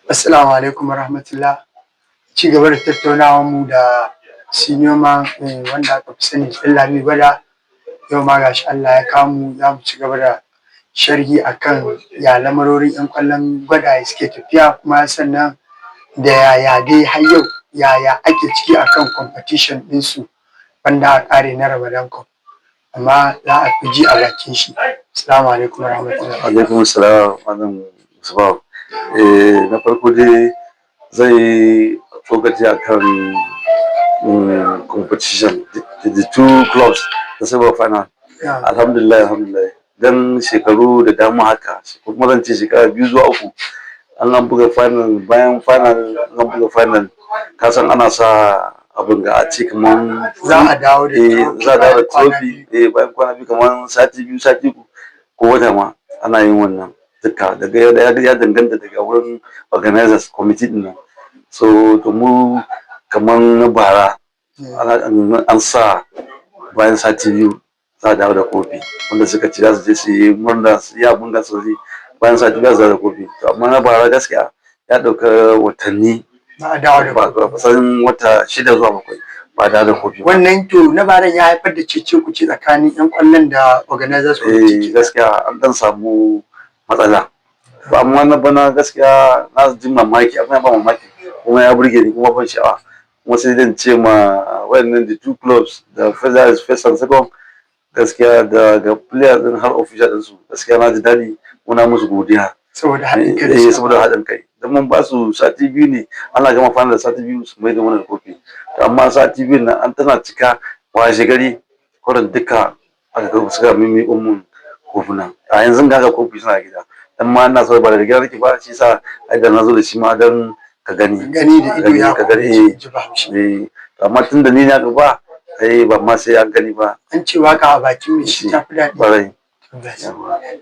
Assalamu alaikum warahmatullah. Ci gaba da tattaunawar mu da senior man wanda aka fi sani da Lami Gwada. Yau ma gashi Allah ya kamu za mu ci gaba da sharhi akan ya lamarorin 'yan ƙwallon gwada suke tafiya kuma sannan da yaya dai har yau yaya ake ciki akan competition ɗinsu wanda a ƙare na Ramadan Cup. Amma za a fi ji a bakin shi. Assalamu alaikum warahmatullah. Alaikum salam malam Musbah. Na farko dai zai tsokaci akan competition the two clubs da semi final. Alhamdulillah dan shekaru da dama haka kuma zan ce shekara 2 zuwa 3 an buga final, bayan final an buga final kasan ana sa abin ga a ce kaman Za a dawo da trophy bayan kwana biyu kaman sati 2 sati 3 ko wata ma ana yin wannan duka daga ya danganta daga wurin organizers committee din nan. So to mu kaman na bara an sa bayan sati 2 za a dawo da kofi wanda suka ci za su je su yi murna su yi abin da su yi bayan sati 2 za su dawo da kofi. To amma na bara gaskiya ya ɗauka watanni ba a dawo da kusan wata 6 zuwa 7 ba dawo da kofi. Wannan to na baran ya haifar da cece kuce tsakanin 'yan ƙwallon da organizers committee. Gaskiya an dan samu matsala. To amma na bana gaskiya na ji mamaki abin ba mamaki kuma ya burge ni kuma ban sha'awa. Kuma sai zan ce ma wayannan the two clubs da first and second gaskiya daga players din har official din su gaskiya na ji daɗi muna musu godiya saboda haɗin kai. Saboda haɗin kai dan mun ba su sati 2 ne ana gama fara da sati 2 su mai da mana kofi. To amma sati 2 nan an tana cika washe gari kurin duka aka ga suka mimi ummun kofuna. A yanzu ga kofi suna gida dan ma ina so ba da gida nake ba shi yasa ai da nazo da shi ma dan ka gani da ido ya ka gani. Amma tun da ni na ba ba ma sai an gani ba. An ce waka a bakin mai shi ta fi daɗi. Ƙwarai.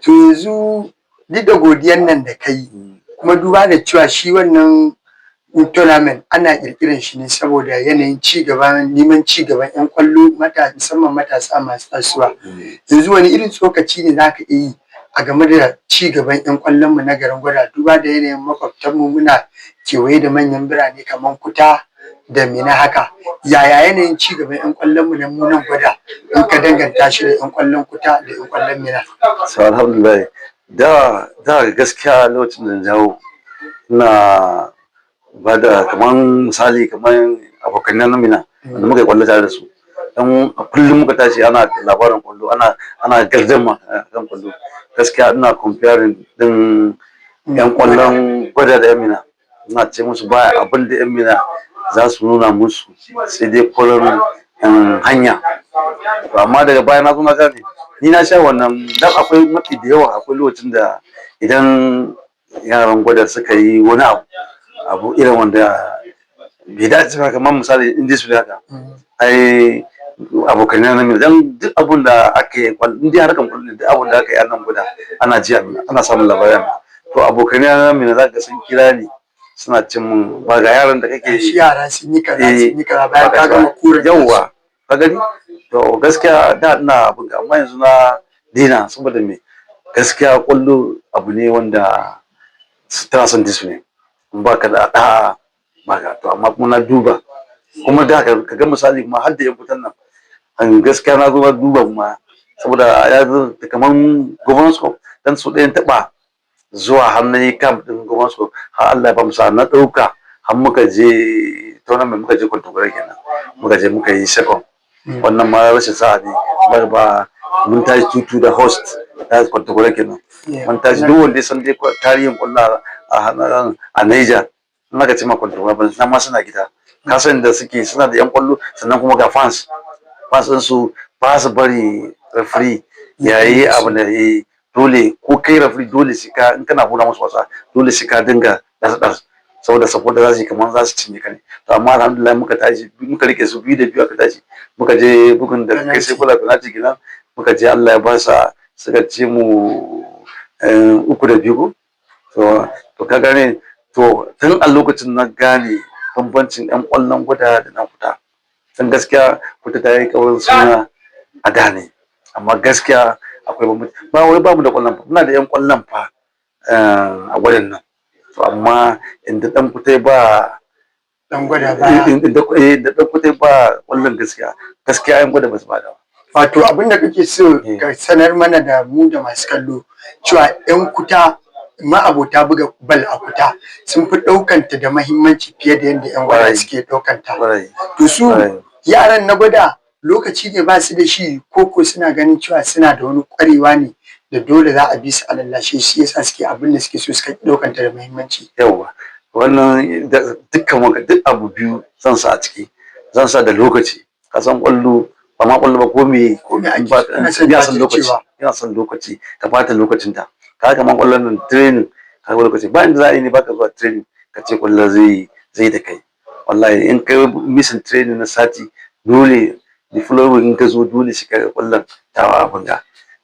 To yanzu duk da godiyan nan da kai kuma duba da cewa shi wannan tournament ana ƙirƙiran shi ne saboda yanayin neman ci gaban 'yan ƙwallo musamman matasa masu tasowa. Yanzu wani irin tsokaci ne za ka iya yi a game da ci gaban 'yan ƙwallon mu na garin Gwada duba da yanayin makwabtanmu muna kewaye da manyan birane kamar Kuta da Mina haka. Yaya yanayin ci gaban 'yan ƙwallon mu na nan Gwada in ka danganta shi da 'yan ƙwallon Kuta da 'yan ƙwallon Mina? So alhamdulillah da gaskiya lokacin da jawo ina ba da kaman misali kaman abokan na Mina wanda muka yi kwallo tare da su dan kullum muka tashi ana labarin kwallo ana gardama kan kwallo. Gaskiya ina comparing din 'yan kwallon Gwada da 'yan Mina ina ce musu ba abin da 'yan Mina za su nuna musu sai dai kwallon hanya. To amma daga baya na zo na gane ni na sha wannan dan akwai mafi da yawa akwai lokacin da idan yaran Gwada suka yi wani abu irin wanda bai dace ba kamar misali in su haka ai abokan na Mina dan duk abun da aka yi in dai harkan kwallo duk abun da aka yi a nan Gwada ana ji ana samun labaran. To abokan na Mina za ka sun kira ni suna cin mun ba ga yaran da kake shi yara sun yi kaza bayan ka gama kura yawwa ka gani. To gaskiya da ina abin amma yanzu na daina saboda me gaskiya kwallo abu ne wanda tana son discipline in ba ka da ɗa ba ka. To amma kuma na duba kuma da ka ga misali kuma har da yan fitan nan gaskiya na zo na duba kuma saboda ya zo kaman governance cup dan su ɗayan taɓa zuwa har na yi camp din governance cup har Allah ya ba mu sa na ɗauka har muka je tournament muka je Kwantagora kenan muka je muka yi second. Wannan ma rashin sa'a ne ba mun tashi tutu da host da Kwantagora kenan mun tashi duk wanda ya san dai tarihin kwallo a Niger in aka ce ma Kwantagora ba nan ma suna gida ka san da suke suna da 'yan kwallo sannan kuma ga fans din su ba su bari referee yayi abu da dole ko kai referee dole sai ka in kana buɗa musu wasa dole sai ka dinga das saboda support da za su yi kamar za su cinye ka ne. To amma alhamdulillah muka tashi muka rike su 2-2 aka tashi muka je bugun da kai sai kula penalty kenan muka je Allah ya ba sa suka ce mu 3-2 ko. To ka gane to tun a lokacin na gane bambancin 'yan ƙwallon Gwada da na Kuta. Dan gaskiya Kuta ta yi kaurin suna a da ne amma gaskiya akwai bambanci ba wai bamu da ƙwallon fa muna da 'yan ƙwallon fa a Gwadan nan to amma inda dan kutai ba dan gwada ba. da dan kutai ba kullun gaskiya yan gwada ba su bada. Wato abin da kake so ka sanar mana da mu da masu kallo cewa yan kuta ma'abota buga bal a kuta sun fi ɗaukanta da mahimmanci fiye da yadda yan gwada suke ɗaukanta. To su yaran na gwada lokaci ne ba su da shi koko suna ganin cewa suna da wani ƙwarewa ne da dole za a bi su a lallashe shi yasa suke abin da suke so suka ɗaukanta da mahimmanci. Yawwa wannan dukkan duk abu biyu zan sa a ciki, zan sa da lokaci, ka san ƙwallo ba ma ƙwallo ba ko me ya san lokaci ka bata lokacin ta. Ka ga man ƙwallon nan training ka ga lokaci ba inda za a yi ne baka zuwa training ka ce ƙwallo zai da kai. Wallahi in ka missing training na sati dole the following in ka zo dole shi ka ga ƙwallon ta abunga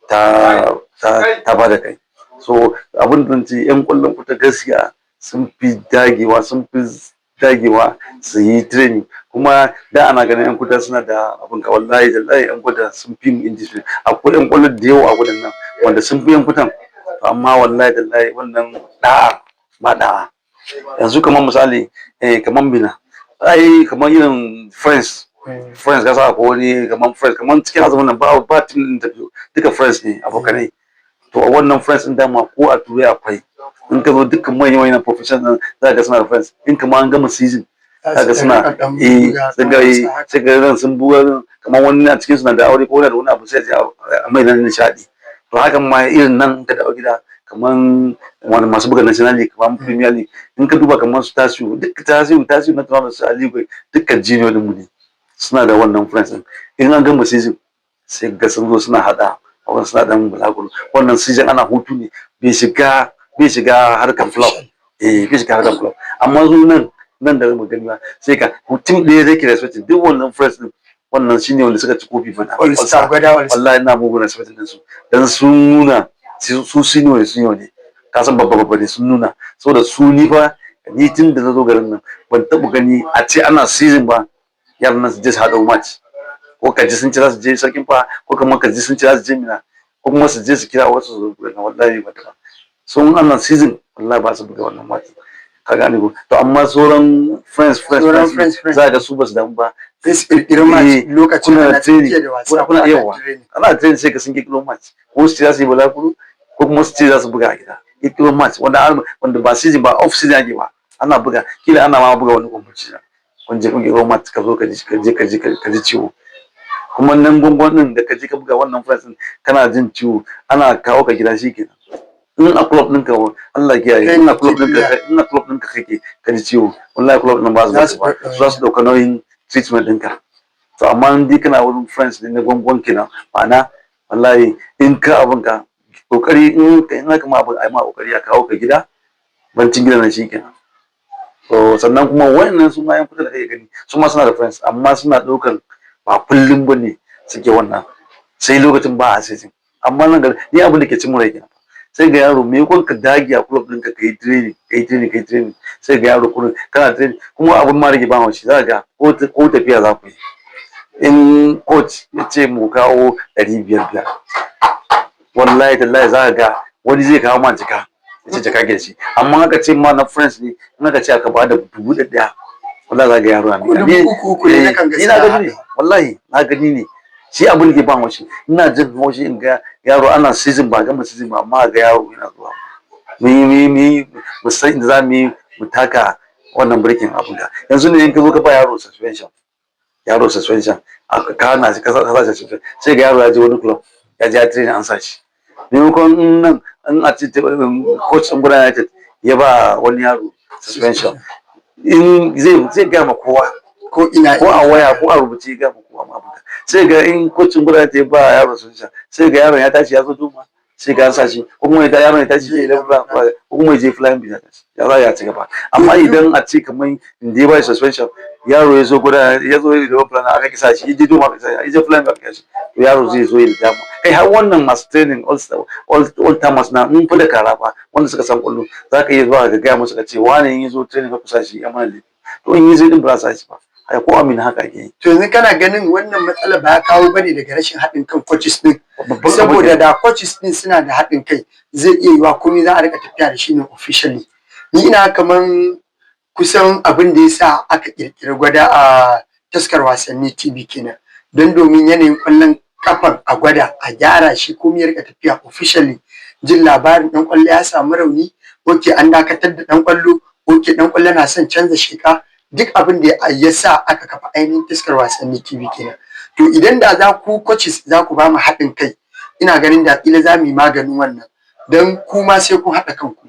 ta ba da kai. So abin da ce yan ƙwallon kuta gaskiya sun fi dagewa su yi training, kuma da ana ganin yan kuta suna da abin ka wallahi da yan kuta sun fi mu industry. Akwai yan ƙwallon da yawa a gudan nan wanda sun fi yan kutan, amma wallahi da wannan da'a yanzu kamar misali kamar Bina kamar irin France ka sa ko wani kamar France kamar cikin azumin nan ba team interview duka France ne abokanai. To a wannan France din dama ko a turai akwai, in ka zo dukkan manyan professional za ka suna da France, in kamar an gama season za ka suna sai ga sun buga kamar wani a cikin suna da aure ko da wani abu sai a mai nan nishadi. To hakan ma irin nan ka dawo gida kamar wani masu buga national league kamar premier league in ka duba kamar su tasiu na tunanin su alibai dukkan junior din mu ne suna da wannan France din. In an gama season sai ga sun zo suna hada wannan suna dan bulaguro, wannan season ana hutu ne bai shiga harkar club bai shiga harkar club. Amma zo nan da mu gani ba sai ka mutum ɗaya zai kira respect duk wannan France din, wannan shine wanda suka ci kofi fana wallahi ina mugun respect din su dan sun nuna su senior ne, ka san babba ne sun nuna. Saboda su ni fa ni tun da na zo garin nan ban taɓa gani a ce ana season ba yaran nan su je su haɗa match ko kaji sun ci za su je sarkin fa ko kuma kaji sun ci za su je Mina ko kuma su je su kira wasu su zo na wallahi ba ta sun ana season wallahi ba su buga wannan match ka gane ko. To amma sauran friends za ga su ba su damu ba sai su kirkiri match lokacin da na tafiya da wasa kuna yawa ana training sai ka sun kirkiro match ko su ci za su yi balakuru ko kuma su ce za su buga a gida kirkiro match wanda ba season ba off season ake ba ana buga kila ana ma buga wani competition kun je kun kirkiro match ka zo ka ji ciwo. Kuma nan gungun din da ka je ka buga wannan friends din kana jin ciwo ana kawo ka gida shikenan. In a club ɗinka Allah ya kiyaye in a club ɗinka kake ka ji ciwo wallahi club ɗin ba za su dauka nauyin treatment ɗinka. To amma in dai kana wurin friends ne na gungun kenan ma'ana wallahi in ka abin ka kokari in aka ma abin ai ma kokari a kawo ka gida bancin gidan nan shikenan. To sannan kuma wayannan su ma yan kuɗa da kake gani su ma suna da friends amma suna ɗaukar ba kullum ba ne suke wannan sai lokacin ba a season. Amma nan ga ni abin da ke cin murai kenan sai ga yaro me kun ka dage a club ɗinka kai training sai ga yaro kullum kana training kuma abin ma rage ba shi za ga ko tafiya za ku yi in coach ya ce mu kawo 500 wallahi tallahi za ga wani zai kawo ma jika ya ce jaka ke shi. Amma aka ce ma na friends ne in aka ce aka bada 1000 wallahi za ga yaro a ni na gani ne wallahi na gani ne shi abin da ke ban haushi ina jin haushi in ga yaro ana season ba gama season ba amma ga yaro yana zuwa mu san inda za mu yi mu taka wannan birkin abin da yanzu ne in ka zo ka ba yaro suspension ka na shi ka sa suspension sai ga yaro ya je wani club ya je ya train an sa shi maimakon nan in a ce coach ɗin gudanar ya ba wani yaro suspension in zai gama kowa ko a waya ko a rubuce ga kowa ma buga sai ga in kocin guda ta ba yaro sun sha sai ga yaron ya tashi ya zo duma sai ga sa shi ko kuma yaron ya tashi ya level ko kuma ya je flying bisa ya za ya ci gaba. Amma idan a ce kamar inda ya ba suspension yaro ya zo guda ya zo da plan aka kisa shi ya je duma ya je flying ba kashi to yaro zai zo ya dama kai har wannan masu training all timers na mun fi da karafa wanda suka san kullu zaka iya zuwa ga ga musu ka ce wani in yazo training ka kusa shi ya mana laifi to in yazo din ba sa shi ba ai ko amin haka ake yi. To yanzu kana ganin wannan matsala ba ya kawo bane daga rashin haɗin kan coaches din saboda da coaches din suna da haɗin kai zai iya yiwa komai za a rika tafiya da shi ne officially ni ina kaman kusan abin da yasa aka kirkiri gwada a taskar wasanni TV kenan don domin yanayin kwallon kafan a gwada a gyara shi komai ya rika tafiya officially jin labarin dan kwallo ya samu rauni oke an dakatar da dan kwallo oke dan kwallo na son canza sheka duk abin da ya sa aka kafa ainihin taskar wasanni TV kenan to idan da za ku coaches za ku ba mu haɗin kai ina ganin da kila za mu yi maganin wannan don kuma sai kun haɗa kanku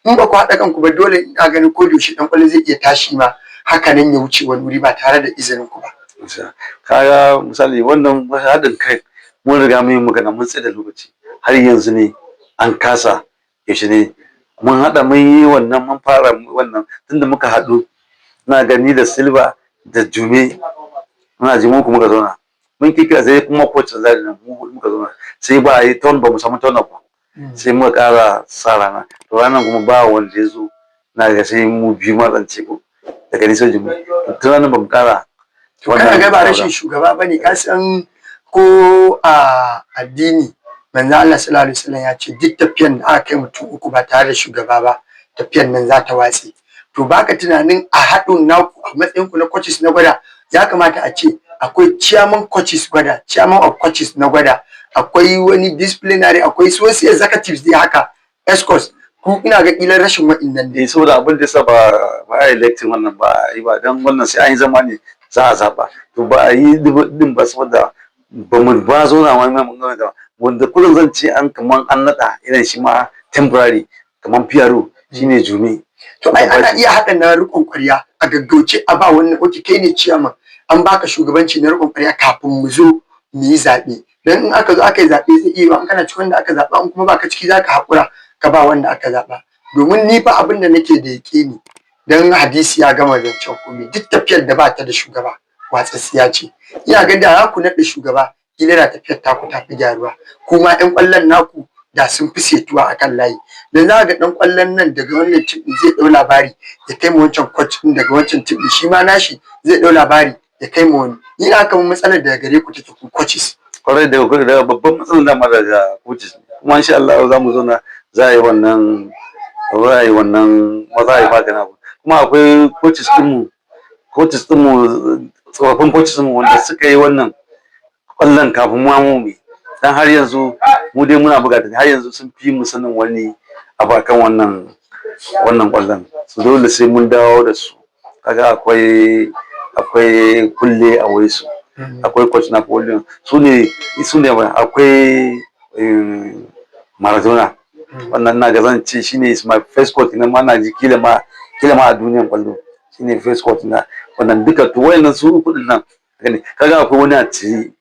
in ba ku haɗa kanku ba dole ina ganin ko yaushe dan kwallo zai iya tashi ma haka nan ya wuce wani wuri ba tare da izinin ku ba kaga misali wannan haɗin kai mun riga mun yi magana mun tsaye da lokaci har yanzu ne an kasa yaushe ne mun haɗa mun yi wannan mun fara wannan tunda muka haɗu na gani da Silva da Jume muna ji mun kuma muka zauna mun kika sai kuma coach zai nan muka zauna sai ba yi ton ba mu samu ton ba sai muka ƙara sa rana to ranar kuma ba wanda ya zo na ga sai mu biyu ma zance ko daga ni sai Jume to ranar ba mu ƙara kana ga ba rashin shugaba bane ka san ko a addini manzo Allah sallallahu alaihi wasallam ya ce duk tafiyan da aka kai mutum uku ba tare da shugaba ba tafiyan nan za ta watse to baka tunanin a haɗin naku a matsayin ku na coaches na gwada ya kamata a ce akwai chairman coaches gwada chairman of coaches na gwada akwai wani disciplinary akwai su wasu executives dai haka escorts ku ina ga kilan rashin wa'innan ne saboda abin da sa ba electing wannan ba yi ba dan wannan sai an yi zama ne za a zaba to ba a yi din ba saboda ba mu ba zo na mai mun ga wanda kullum zan ce an kaman an nada irin shi ma temporary kaman PRO shine Jume to ai ana iya haɗa na rikon ƙwarya a gaggauce a ba wannan oke kai ne ciyaman an baka shugabanci na rikon ƙwarya kafin mu zo mu yi zaɓe dan in aka zo aka yi zaɓe zai iya in kana cikin wanda aka zaɓa in kuma baka ciki zaka haƙura ka ba wanda aka zaɓa domin ni fa abin da nake da yaƙini dan hadisi ya gama zancen komai duk tafiyar da ba ta da shugaba watsatsiya ce ina ga da ku naɗa shugaba kila da tafiyar taku ta fi gyaruwa kuma ƴan ƙwallon naku da sun fi setuwa akan layi da za ga ɗan ƙwallon nan daga wannan tim zai ɗau labari ya kai mu wancan coach din daga wancan tim shi ma nashi zai ɗau labari ya kai mu wani ni na kama matsalar daga gare ku take ku coaches kwarai da babban matsalar da ma daga coaches kuma insha Allah za mu zo na za a yi wannan za a yi magana kuma akwai coaches din mu tsofaffin coaches mu wanda suka yi wannan ƙwallon kafin mu dan har yanzu mu dai muna buga har yanzu sun fi mu sanin wani abakan wannan ƙwallon su dole sai mun dawo da su kaga akwai kulle a wai su akwai coach Napoleon su ne akwai Maradona wannan na ga zan ce shine is my first coach na ma na ji kila ma a duniyan ƙwallo shine first coach na wannan duka to wayannan su kudin nan kaga akwai wani a ci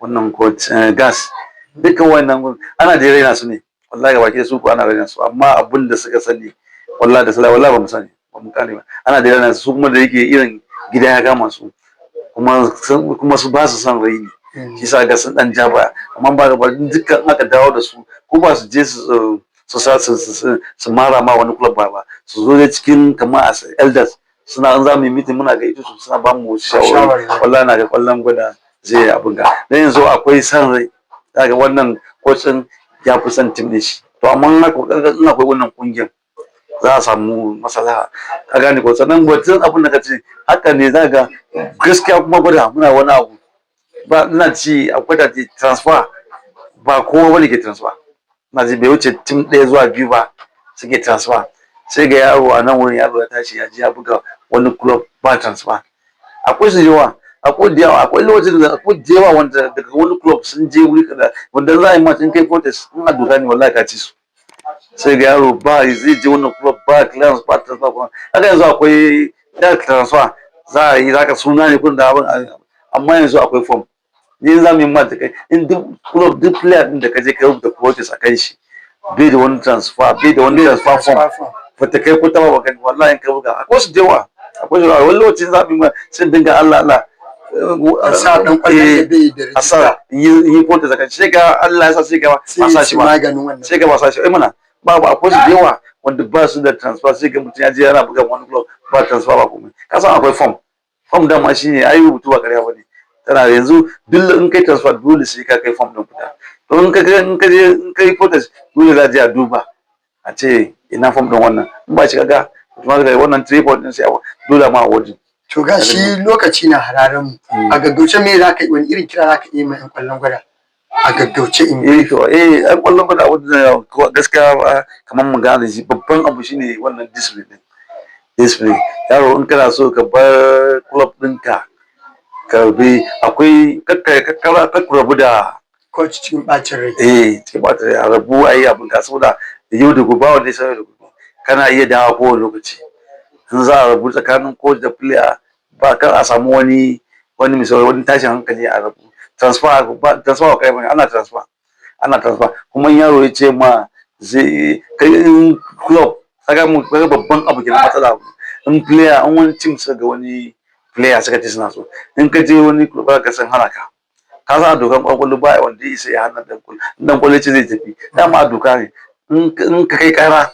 wannan coach gas dukkan wannan ana da raina su ne wallahi gaba ke su ko ana raina su amma abin da suka sani wallahi da wallahi ba mu sani ba mu kare ba ana da raina su kuma da yake irin gida ya gama su kuma su ba su son raini shi sa ga sun dan ja baya amma ba ga dukkan aka dawo da su ko ba su je su mara ma wani club ba su zo da cikin kamar as elders suna an za mu yi meeting muna ga ita su suna ba mu shawara wallahi na ga kwallon gwada zai abin ga dan yanzu akwai san rai daga wannan kocin ya fi son tim din shi to amma in akwai wannan kungiyar za a samu maslaha ka gane ko sannan batun abin da ka ce haka ne za ga gaskiya kuma gwada muna wani abu ba ina ci akwai da transfer ba kowa bane ke transfer na ji bai wuce tim ɗaya zuwa biyu ba suke transfer sai ga yaro a nan wurin yaro ya tashi ya ji ya buga wani club ba transfer akwai su yawa akwai da yawa akwai lokacin da akwai da yawa wanda daga wani club sun je wuri kada wanda za a yi match in kai contest in a doka ne wallahi ka ci su sai ga yaro ba zai je wannan club ba clearance ba transfer ba haka yanzu akwai da transfer za a yi zaka suna ne kun da abin amma yanzu akwai form ni za mu yi match kai in duk club duk player din da ka je ka rubuta protest a kan shi bai da wani transfer form fata kai ko ta ba kan wallahi in ka buga akwai su da yawa akwai su wani lokacin za mu yi ma sai dinga Allah sa dan kwallon da bai da asa yi ponta zaka sai ga Allah ya sa sai ga ba sa shi ba sai ga ba sa shi ai mana babu akwai su da yawa wanda ba su da transfer sai ga mutum ya je yana buga wani club ba transfer ba komai ka san akwai form da ma shine ai rubutu ba ƙarya bane tana yanzu duk in kai transfer dole sai ka kai form din fita to in kai ponta dole za a je a duba a ce ina form din wannan in ba shi kaga kuma daga wannan 3 point din sai dole ma awarding. To ga shi lokaci na hararen mu. A gaggauce me za ka yi, wani irin kira za ka yi ma 'yan ƙwallon gwada? A gaggauce in eh to ɗan ƙwallon gwada wanda gaskiya kamar mu gane shi babban abu shine wannan discipline. Yaro in kana so ka bar club ɗinka ka bi akwai kakkara rabu da coach cikin ɓacin rai. cikin ɓacin rai a rabu a yi abin ka saboda yau da gobe wanda ya sanar da gobe kana iya dawo kowane lokaci. In za a rabu tsakanin coach da player ba kar a samu wani misali wani tashin hankali a rabu. Transfer kai bane ana transfer kuma yaro ya ce ma zai kai in club saka mu babban abu kenan matsala in player an wani team suka ga wani player suka ce suna so in ka je wani club ka san hana ka san dokan kwallo ba wanda ya sai hana dan kwallo ce zai tafi dama doka ne in ka kai kara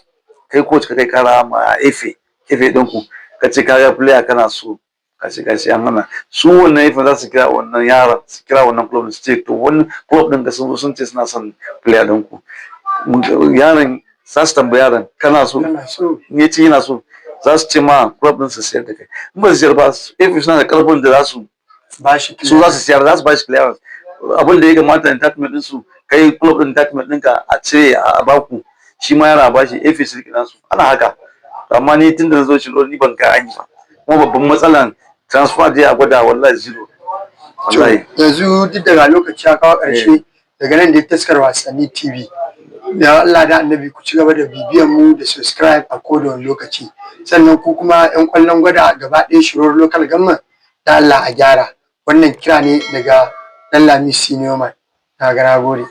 kai coach ka kai kara ma efe din ku ka ce kaga player kana so kashi an hana su wannan yafi za su kira wannan yaron su kira wannan club su ce to wani club din da sun ce suna son player din ku yaron za su tambaya yaron kana so in ya ce yana so za su ce ma club din su siyar da kai in ba su siyar ba yafi suna da karfin da za su siyar za su ba shi clearance abin da ya kamata entitlement din su kai club din entitlement ɗinka a cire a baku shi ma yana ba shi yafi su rikina su ana haka amma ni tun da na zo shi ni ban ga an yi ba kuma babban matsalan transfer dai a gwada wallahi zero wallahi yanzu duk daga lokaci ya kawo ƙarshe daga nan da taskar wasanni TV da Allah da Annabi ku ci gaba da bibiyan mu da subscribe a kowane lokaci sannan ku kuma ƴan ƙwallon gwada gaba ɗaya shirar local government da Allah a gyara wannan kira ne daga Ɗanlami Senior Man na gode